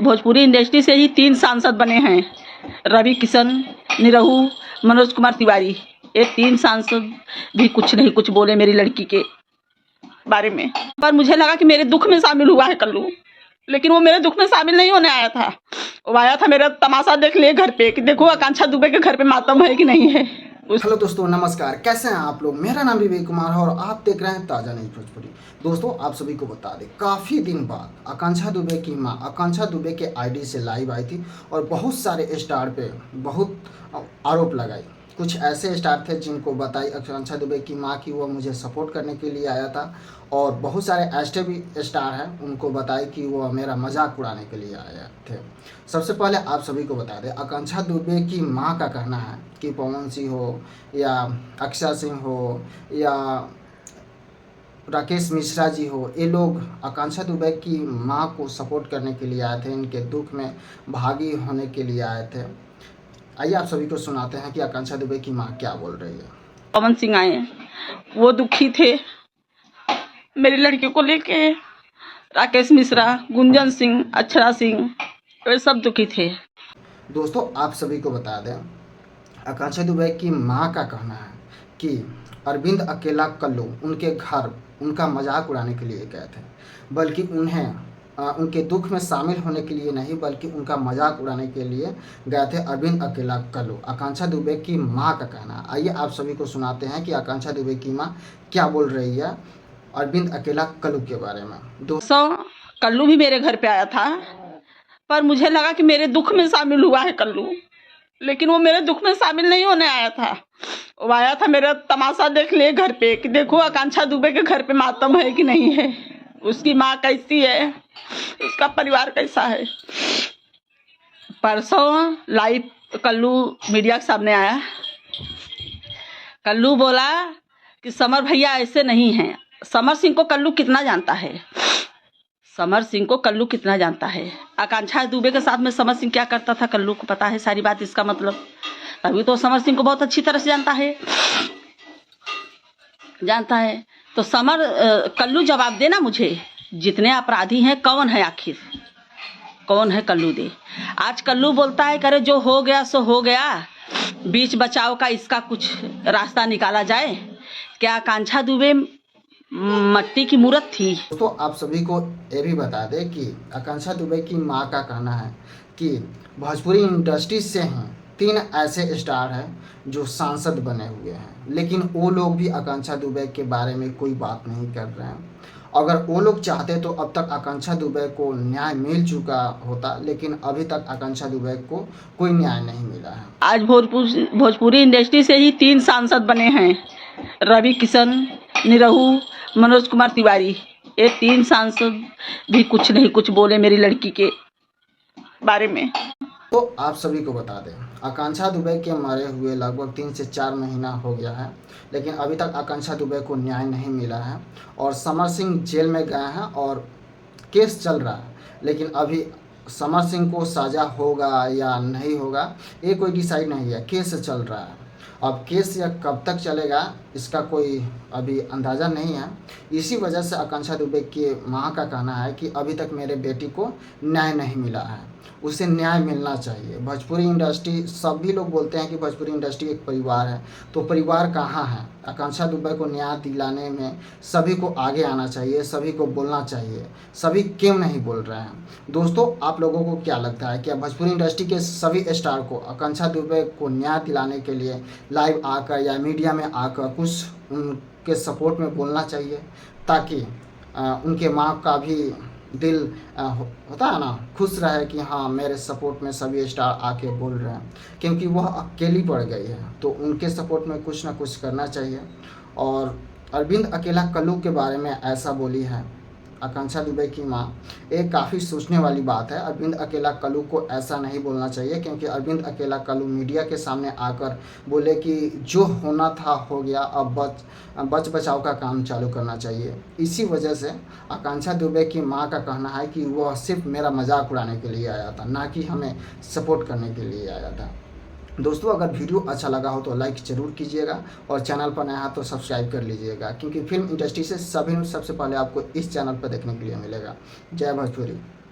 Bhojpuri industry से ही 3 सांसद बने हैं, रवि किशन, निरहू, मनोज कुमार तिवारी। ये 3 सांसद भी कुछ नहीं कुछ बोले मेरी लड़की के बारे में। पर मुझे लगा कि मेरे दुख में शामिल हुआ है कल्लू, लेकिन वो मेरे दुख में शामिल नहीं होने आया था। वो आया था मेरा तमाशा देख लिए घर पे कि देखो आकांक्षा दुबे के घर पे मातम है कि नहीं है। हेलो दोस्तों, नमस्कार। कैसे हैं आप लोग? मेरा नाम विवेक कुमार है और आप देख रहे हैं ताज़ा न्यूज़ भोजपुरी। दोस्तों, आप सभी को बता दें, काफ़ी दिन बाद आकांक्षा दुबे की मां आकांक्षा दुबे के आईडी से लाइव आई थी और बहुत सारे स्टार पे बहुत आरोप लगाई। कुछ ऐसे स्टार थे जिनको बताई आकांक्षा दुबे की मां की वो मुझे सपोर्ट करने के लिए आया था, और बहुत सारे ऐसे भी स्टार हैं उनको बताई कि वो मेरा मजाक उड़ाने के लिए आए थे। सबसे पहले आप सभी को बता दें, आकांक्षा दुबे की मां का कहना है कि पवन सिंह हो या अक्षय सिंह हो या राकेश मिश्रा जी हो, ये लोग आकांक्षा दुबे की मां को सपोर्ट करने के लिए आए थे, इनके दुख में भागी होने के लिए आए थे। आइए आप सभी को सुनाते हैं कि आकांक्षा दुबे की मां क्या बोल रही है। पवन सिंह आए, वो दुखी थे मेरी लड़की को लेके। राकेश मिश्रा, गुंजन सिंह, अक्षरा सिंह, वे सब दुखी थे। दोस्तों, आप सभी को बता दें, आकांक्षा दुबे की मां का कहना है कि अरविंद अकेला कल्लू उनके घर उनका मजाक उड़ाने के लिए गए थे, बल्कि उन्हें उनके दुख में शामिल होने के लिए नहीं, बल्कि उनका मजाक उड़ाने के लिए गए थे अरविंद अकेला कल्लू। आकांक्षा दुबे की मां का कहना है। आइए आप सभी को सुनाते हैं कि आकांक्षा दुबे की मां क्या बोल रही है अरविंद अकेला कल्लू के बारे में। दोस्तों, कल्लू भी मेरे घर पे आया था, पर मुझे लगा कि मेरे दुख में शामिल हुआ है कल्लू, लेकिन वो मेरे दुख में शामिल नहीं होने आया था। वो आया था मेरा तमाशा देख लिए घर पे कि देखो आकांक्षा दुबे के घर पे मातम है कि नहीं है, उसकी माँ कैसी है, उसका परिवार कैसा है। परसों लाइव कल्लू मीडिया के सामने आया। कल्लू बोला कि समर भैया ऐसे नहीं हैं। समर सिंह को कल्लू कितना जानता है, समर सिंह को कल्लू कितना जानता है। आकांक्षा दुबे के साथ में समर सिंह क्या करता था कल्लू को पता है सारी बात। इसका मतलब तभी तो समर सिंह को बहुत अच्छी तरह से जानता है। तो कल्लू जवाब देना मुझे, जितने अपराधी हैं कौन है, आखिर कौन है कल्लू दे। आज कल्लू बोलता है करे जो हो गया सो हो गया, बीच बचाव का इसका कुछ रास्ता निकाला जाए। क्या आकांक्षा दुबे मट्टी की मूरत थी? तो आप सभी को ये भी बता दें कि आकांक्षा दुबे की मां का कहना है कि भोजपुरी इंडस्ट्री से हैं 3 ऐसे स्टार हैं जो सांसद बने हुए हैं, लेकिन वो लोग भी आकांक्षा दुबे के बारे में कोई बात नहीं कर रहे हैं। अगर वो लोग चाहते तो अब तक आकांक्षा दुबे को न्याय मिल चुका होता, लेकिन अभी तक आकांक्षा दुबे को कोई न्याय नहीं मिला है। आज भोजपुरी इंडस्ट्री से ही 3 सांसद बने हैं, रवि किशन, निरहू, मनोज कुमार तिवारी। ये 3 सांसद भी कुछ नहीं कुछ बोले मेरी लड़की के बारे में। तो आप सभी को बता दें, आकांक्षा दुबे के मरे हुए लगभग 3 से 4 महीना हो गया है, लेकिन अभी तक आकांक्षा दुबे को न्याय नहीं मिला है। और समर सिंह जेल में गए हैं और केस चल रहा है, लेकिन अभी समर सिंह को सज़ा होगा या नहीं होगा ये कोई डिसाइड नहीं है, केस चल रहा है। अब केस या कब तक चलेगा इसका कोई अभी अंदाज़ा नहीं है। इसी वजह से आकांक्षा दुबे की मां का कहना है कि अभी तक मेरे बेटी को न्याय नहीं मिला है, उसे न्याय मिलना चाहिए। भोजपुरी इंडस्ट्री, सभी लोग बोलते हैं कि भोजपुरी इंडस्ट्री एक परिवार है, तो परिवार कहाँ है? आकांक्षा दुबे को न्याय दिलाने में सभी को आगे आना चाहिए, सभी को बोलना चाहिए। सभी क्यों नहीं बोल रहे हैं? दोस्तों, आप लोगों को क्या लगता है, क्या भोजपुरी इंडस्ट्री के सभी स्टार को आकांक्षा दुबे को न्याय दिलाने के लिए लाइव आकर या मीडिया में आकर कुछ उनके सपोर्ट में बोलना चाहिए, ताकि उनके माँ का भी दिल होता है ना, खुश रहे कि हाँ मेरे सपोर्ट में सभी स्टार आके बोल रहे हैं, क्योंकि वह अकेली पड़ गई है। तो उनके सपोर्ट में कुछ ना कुछ करना चाहिए। और अरविंद अकेला कल्लू के बारे में ऐसा बोली है आकांक्षा दुबे की मां, एक काफ़ी सोचने वाली बात है। अरविंद अकेला कल्लू को ऐसा नहीं बोलना चाहिए, क्योंकि अरविंद अकेला कल्लू मीडिया के सामने आकर बोले कि जो होना था हो गया, अब बच बचाव का काम चालू करना चाहिए। इसी वजह से आकांक्षा दुबे की मां का कहना है कि वह सिर्फ मेरा मजाक उड़ाने के लिए आया था, ना कि हमें सपोर्ट करने के लिए आया था। दोस्तों, अगर वीडियो अच्छा लगा हो तो लाइक ज़रूर कीजिएगा और चैनल पर नया है तो सब्सक्राइब कर लीजिएगा, क्योंकि फिल्म इंडस्ट्री से सभी सबसे पहले आपको इस चैनल पर देखने के लिए मिलेगा। जय भोजपुरी।